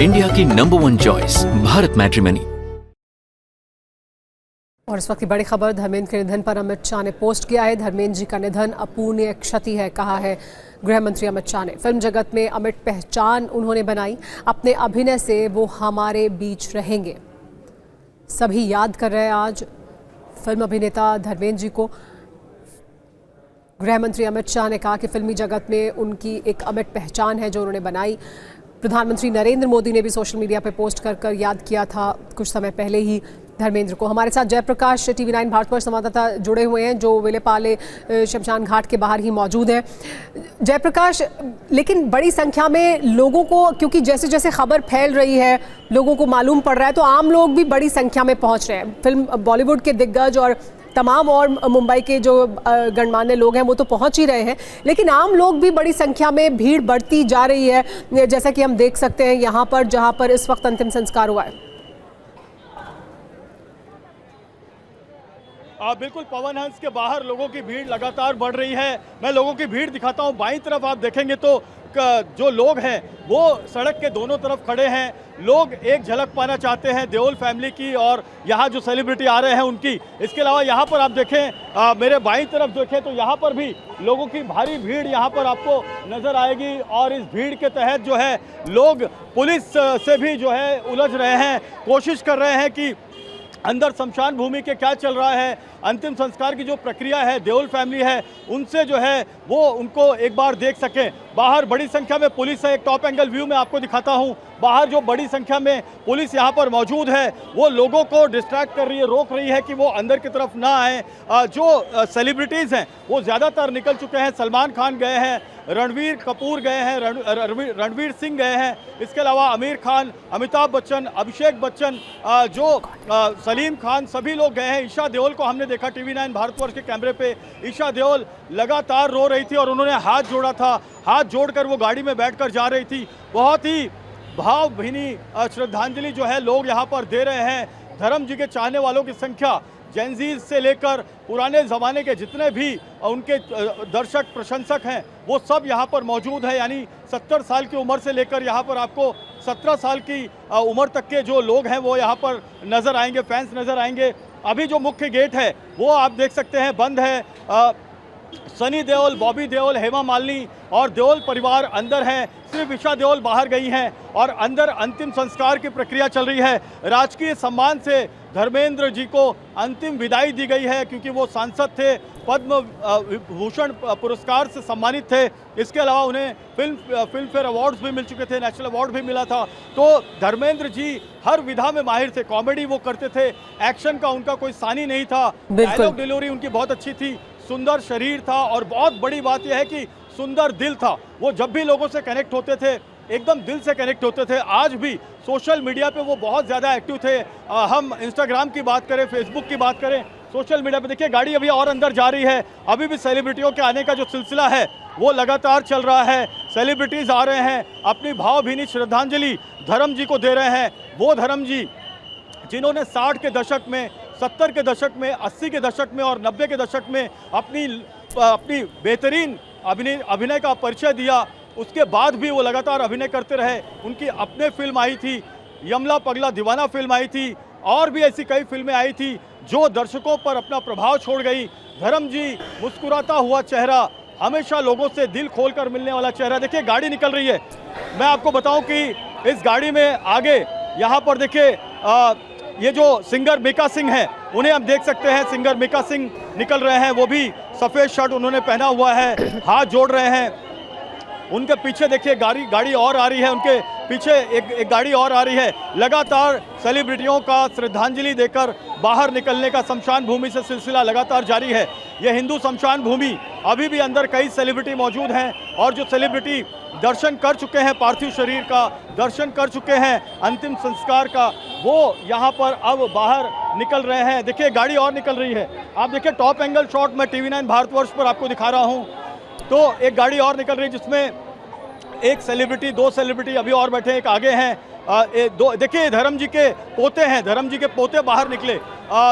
India की number 1 choice Bharat matrimony. और इस वक्त की बड़ी खबर, धर्मेंद्र के निधन पर अमित शाह ने पोस्ट किया है। धर्मेंद्र जी का निधन अपूर्णीय क्षति है, कहा है गृह मंत्री अमित शाह ने। फिल्म जगत में अमिट पहचान उन्होंने बनाई, अपने अभिनय से वो हमारे बीच रहेंगे। सभी याद कर रहे हैं आज फिल्म अभिनेता धर्मेंद्र जी को। गृह मंत्री अमित शाह ने कहा कि फिल्मी जगत में उनकी एक अमिट पहचान है जो उन्होंने बनाई। प्रधानमंत्री नरेंद्र मोदी ने भी सोशल मीडिया पर पोस्ट कर याद किया था कुछ समय पहले ही धर्मेंद्र को। हमारे साथ जयप्रकाश TV9 भारतवर्ष संवाददाता जुड़े हुए हैं जो विलेपाले शमशान घाट के बाहर ही मौजूद हैं। जयप्रकाश, लेकिन बड़ी संख्या में लोगों को, क्योंकि जैसे जैसे खबर फैल रही है लोगों को मालूम पड़ रहा है, तो आम लोग भी बड़ी संख्या में पहुंच रहे हैं। फिल्म बॉलीवुड के दिग्गज और तमाम और मुंबई के जो गणमान्य लोग हैं वो तो पहुंच ही रहे हैं, लेकिन आम लोग भी बड़ी संख्या में, भीड़ बढ़ती जा रही है, जैसा कि हम देख सकते हैं यहाँ पर जहाँ पर इस वक्त अंतिम संस्कार हुआ है। बिल्कुल, पवन हंस के बाहर लोगों की भीड़ लगातार बढ़ रही है। मैं लोगों की भीड़ दिखाता हूं। बाईं तरफ आप देखेंगे तो जो लोग हैं वो सड़क के दोनों तरफ खड़े हैं। लोग एक झलक पाना चाहते हैं देओल फैमिली की और यहाँ जो सेलिब्रिटी आ रहे हैं उनकी। इसके अलावा यहाँ पर आप देखें, मेरे बाईं तरफ देखें तो यहाँ पर भी लोगों की भारी भीड़ यहाँ पर आपको नज़र आएगी। और इस भीड़ के तहत जो है लोग पुलिस से भी जो है उलझ रहे हैं, कोशिश कर रहे हैं कि अंदर शमशान भूमि के क्या चल रहा है, अंतिम संस्कार की जो प्रक्रिया है, देओल फैमिली है उनसे जो है वो उनको एक बार देख सकें। बाहर बड़ी संख्या में पुलिस है। एक टॉप एंगल व्यू में आपको दिखाता हूं। बाहर जो बड़ी संख्या में पुलिस यहां पर मौजूद है वो लोगों को डिस्ट्रैक्ट कर रही है, रोक रही है कि वो अंदर की तरफ ना आए। जो सेलिब्रिटीज़ हैं वो ज़्यादातर निकल चुके हैं। सलमान खान गए हैं, रणवीर कपूर गए हैं, रणवीर सिंह गए हैं। इसके अलावा आमिर खान, अमिताभ बच्चन, अभिषेक बच्चन, सलीम खान, सभी लोग गए हैं। ईशा देओल को हमने देखा TV9 भारतवर्ष के कैमरे पे। ईशा देओल लगातार रो रही थी और उन्होंने हाथ जोड़ा था। हाथ जोड़कर वो गाड़ी में बैठकर जा रही थी। बहुत ही भावभीनी श्रद्धांजलि जो है लोग यहाँ पर दे रहे हैं। धर्म जी के चाहने वालों की संख्या जेनजीज से लेकर पुराने ज़माने के जितने भी उनके दर्शक प्रशंसक हैं वो सब यहाँ पर मौजूद है। यानी 70 साल की उम्र से लेकर यहाँ पर आपको 17 साल की उम्र तक के जो लोग हैं वो यहाँ पर नज़र आएंगे, फैंस नज़र आएंगे। अभी जो मुख्य गेट है वो आप देख सकते हैं बंद है। सनी देओल, बॉबी देओल, हेमा मालिनी और देओल परिवार अंदर हैं। सिर्फ ईशा देओल बाहर गई हैं और अंदर अंतिम संस्कार की प्रक्रिया चल रही है। राजकीय सम्मान से धर्मेंद्र जी को अंतिम विदाई दी गई है क्योंकि वो सांसद थे, पद्म भूषण पुरस्कार से सम्मानित थे। इसके अलावा उन्हें फिल्म फेयर अवार्ड्स भी मिल चुके थे, नेशनल अवार्ड भी मिला था। तो धर्मेंद्र जी हर विधा में माहिर थे। कॉमेडी वो करते थे, एक्शन का उनका कोई सानी नहीं था। डायलॉग डिलीवरी उनकी बहुत अच्छी थी। सुंदर शरीर था और बहुत बड़ी बात यह है कि सुंदर दिल था। वो जब भी लोगों से कनेक्ट होते थे एकदम दिल से कनेक्ट होते थे। आज भी सोशल मीडिया पे वो बहुत ज़्यादा एक्टिव थे। हम इंस्टाग्राम की बात करें, फेसबुक की बात करें, सोशल मीडिया पे देखिए गाड़ी अभी और अंदर जा रही है। अभी भी सेलिब्रिटियों के आने का जो सिलसिला है वो लगातार चल रहा है। सेलिब्रिटीज़ आ रहे हैं, अपनी भावभीनी श्रद्धांजलि धर्म जी को दे रहे हैं। वो धर्म जी जिन्होंने 60 के दशक में, 70 के दशक में, 80 के दशक में और 90 के दशक में अपनी बेहतरीन अभिनय का परिचय दिया। उसके बाद भी वो लगातार अभिनय करते रहे। उनकी अपने फिल्म आई थी, यमला पगला दीवाना फिल्म आई थी, और भी ऐसी कई फिल्में आई थी जो दर्शकों पर अपना प्रभाव छोड़ गई। धर्म जी मुस्कुराता हुआ चेहरा, हमेशा लोगों से दिल खोलकर मिलने वाला चेहरा। देखिए गाड़ी निकल रही है। मैं आपको बताऊं कि इस गाड़ी में आगे यहाँ पर देखिए ये जो सिंगर मीका सिंह हैं उन्हें हम देख सकते हैं। सिंगर मीका सिंह निकल रहे हैं, वो भी सफ़ेद शर्ट उन्होंने पहना हुआ है, हाथ जोड़ रहे हैं। उनके पीछे देखिए गाड़ी और आ रही है, उनके पीछे एक गाड़ी और आ रही है। लगातार सेलिब्रिटियों का श्रद्धांजलि देकर बाहर निकलने का शमशान भूमि से सिलसिला लगातार जारी है। यह हिंदू शमशान भूमि, अभी भी अंदर कई सेलिब्रिटी मौजूद हैं और जो सेलिब्रिटी दर्शन कर चुके हैं पार्थिव शरीर का, दर्शन कर चुके हैं अंतिम संस्कार का, वो यहाँ पर अब बाहर निकल रहे हैं। देखिए गाड़ी और निकल रही है। आप देखिए टॉप एंगल शॉट मैं TV9 भारतवर्ष पर आपको दिखा रहा हूँ। तो एक गाड़ी और निकल रही है जिसमें एक सेलिब्रिटी, दो सेलिब्रिटी अभी और बैठे हैं, एक आगे हैं। देखिए धर्म जी के पोते हैं, धर्म जी के पोते बाहर निकले।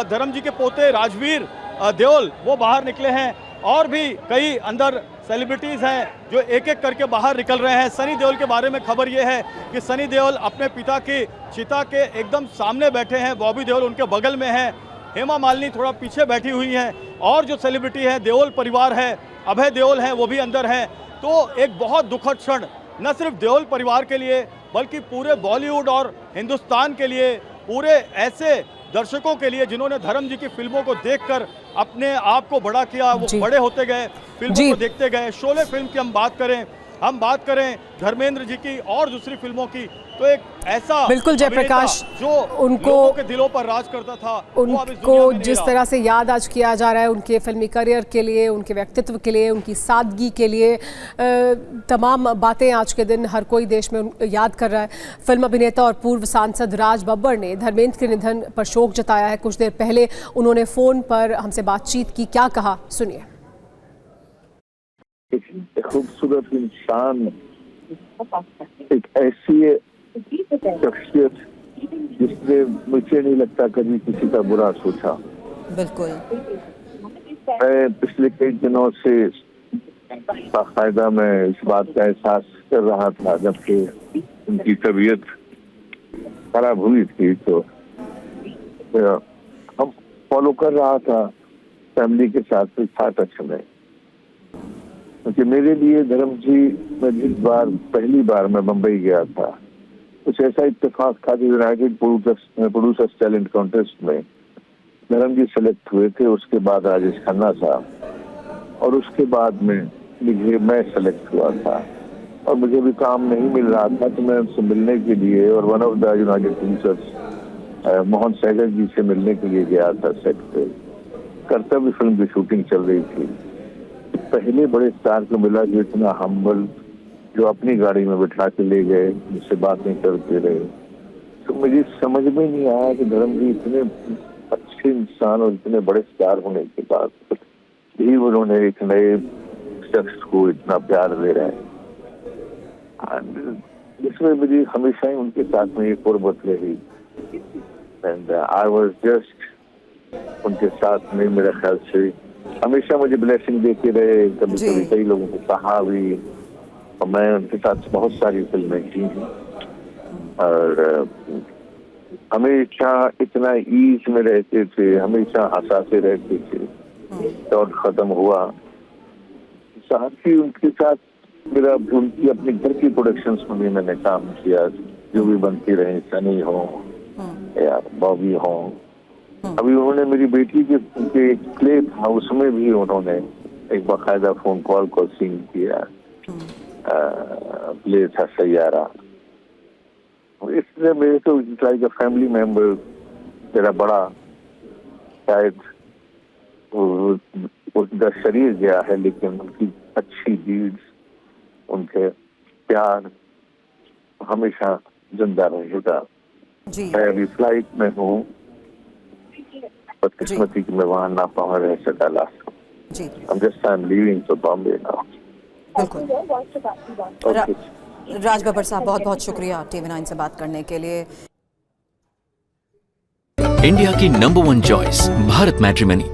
धर्म जी के पोते राजवीर देओल वो बाहर निकले हैं और भी कई अंदर सेलिब्रिटीज़ हैं जो एक एक करके बाहर निकल रहे हैं। सनी देओल के बारे में खबर ये है कि सनी देओल अपने पिता की चिता के एकदम सामने बैठे हैं, बॉबी देओल उनके बगल में हैं, हेमा मालिनी थोड़ा पीछे बैठी हुई हैं, और जो सेलिब्रिटी है देओल परिवार है, अभय देओल हैं, वो भी अंदर हैं। तो एक बहुत दुखद क्षण न सिर्फ देओल परिवार के लिए बल्कि पूरे बॉलीवुड और हिंदुस्तान के लिए, पूरे ऐसे दर्शकों के लिए जिन्होंने धर्म जी की फिल्मों को देखकर अपने आप को बड़ा किया, वो बड़े होते गए, फिल्मों को देखते गए। शोले फिल्म की हम बात करें धर्मेंद्र जी की और दूसरी फिल्मों की, तो एक ऐसा बिल्कुल जयप्रकाश जो उनको लोगों के दिलों पर राज करता था, उनको जिस तरह से याद आज किया जा रहा है उनके फिल्मी करियर के लिए, उनके व्यक्तित्व के लिए, उनकी सादगी के लिए, तमाम बातें आज के दिन हर कोई देश में याद कर रहा है। फिल्म अभिनेता और पूर्व सांसद राज बब्बर ने धर्मेंद्र के निधन पर शोक जताया है। कुछ देर पहले उन्होंने फोन पर हमसे बातचीत की, क्या कहा सुनिए। खूबसूरत इंसान, एक ऐसी शख्सियत जिसने मुझे नहीं लगता कभी किसी का बुरा सोचा। बिल्कुल। मैं पिछले कई दिनों से बाकायदा मैं इस बात का एहसास कर रहा था जबकि उनकी तबीयत खराब हुई थी, तो हम फॉलो कर रहा था फैमिली के साथ टच में। क्योंकि मेरे लिए धर्म जी, मैं जिस बार पहली बार मैं मुंबई गया था, कुछ ऐसा इत्तेफाक था कि यूनाइटेड प्रोड्यूसर्स टैलेंट कॉन्टेस्ट में धर्म जी सेलेक्ट हुए थे, उसके बाद राजेश खन्ना साहब, और उसके बाद में मैं सेलेक्ट हुआ था और मुझे भी काम नहीं मिल रहा था, तो मैं उनसे मिलने के लिए और one of the united producers Mohan Sehgal ji से मिलने के लिए गया था सेट पे। कर्तव्य फिल्म की शूटिंग चल रही थी। पहले बड़े स्टार को मिला जो इतना हम्बल, जो अपनी गाड़ी में बिठा के ले गए, मुझसे बातें करते रहे। तो मुझे समझ में नहीं आया कि धर्म जी इतने अच्छे इंसान और इतने बड़े स्टार होने के बाद भी उन्होंने एक नए शख्स को इतना प्यार दे रहे हैं। जिसमें मुझे हमेशा ही उनके साथ में एक कुर्बत रही। एंड आई वाज जस्ट उनके साथ में, मेरे ख्याल से हमेशा मुझे ब्लेसिंग देते रहे। कभी कभी कई लोगों को कहा भी, और मैं उनके साथ बहुत सारी फिल्में की हैं और हमेशा इतना ईज में रहते थे, हमेशा हंसाते रहते थे। दौर खत्म हुआ, साथ ही उनके साथ मेरा उनकी अपनी घर की प्रोडक्शंस में भी मैंने काम किया, जो भी बनती रहे, सनी हो या बॉबी हो। अभी उन्होंने मेरी बेटी के प्ले था, उसमें भी उन्होंने एक बाकायदा फोन कॉल को सीन किया। प्ले था सैयारा। इसलिए मेरे तो लाइक अ फैमिली मेंबर, मेरा बड़ा शायद उनका शरीर गया है, लेकिन उनकी अच्छी डीड्स, उनके प्यार हमेशा जिंदा रहेगा। मैं अभी फ्लाइट में हूँ, बदकिस्मती की मैं वहाँ ना पहुँच रह सका last. I'm leaving to Bombay now. बिल्कुल। राज बब्बर साहब, बहुत बहुत शुक्रिया TV9 से बात करने के लिए। इंडिया की नंबर 1 चॉइस भारत मैट्रिमनी।